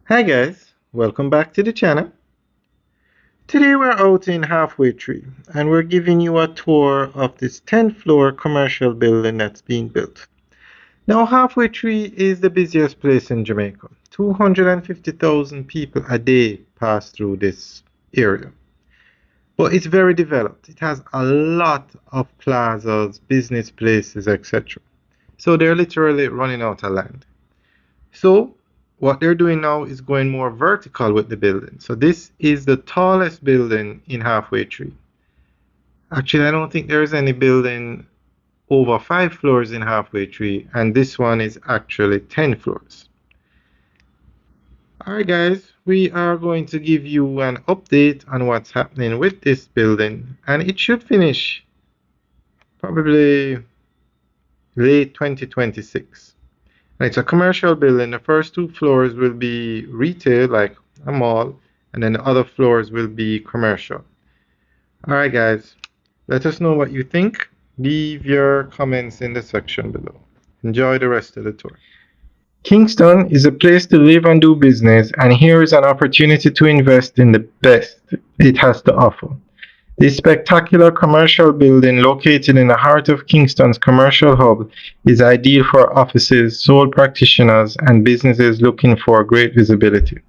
Hi guys, welcome back to the channel. Today we're out in HWT and we're giving you a tour of this 10th floor commercial building that's being built. Now HWT is the busiest place in Jamaica. 250,000 people a day pass through this area. But it's very developed. It has a lot of plazas, business places, etc. So they're literally running out of land. So what they're doing now is going more vertical with the building. So this is the tallest building in HWT. Actually, I don't think there is any building over 5 floors in HWT, and this one is actually 10 floors. Alright guys, we are going to give you an update on what's happening with this building, and it should finish probably late 2026. It's a commercial building. The first 2 floors will be retail, like a mall, and then the other floors will be commercial. Alright guys, let us know what you think. Leave your comments in the section below. Enjoy the rest of the tour. Kingston is a place to live and do business, and here is an opportunity to invest in the best it has to offer. This spectacular commercial building located in the heart of Kingston's commercial hub is ideal for offices, sole practitioners, and businesses looking for great visibility.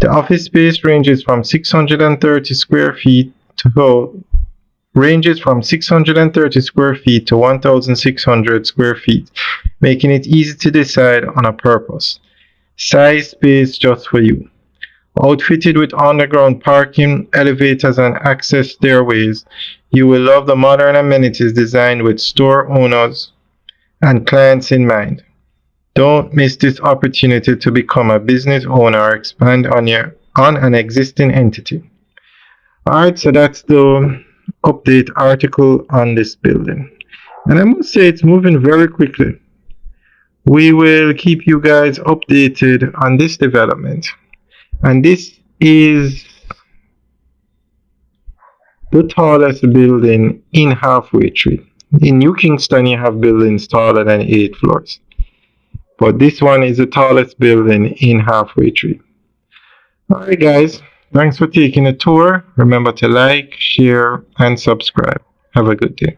The office space ranges from 630 square feet to 1,600 square feet, making it easy to decide on a purpose. Size space just for you. Outfitted with underground parking, elevators, and access stairways, you will love the modern amenities designed with store owners and clients in mind. Don't miss this opportunity to become a business owner or expand on an existing entity. Alright, so that's the update article on this building. And I must say it's moving very quickly. We will keep you guys updated on this development. And this is the tallest building in HWT. In New Kingston, you have buildings taller than 8 floors. But this one is the tallest building in HWT. Alright guys, thanks for taking a tour. Remember to like, share, and subscribe. Have a good day.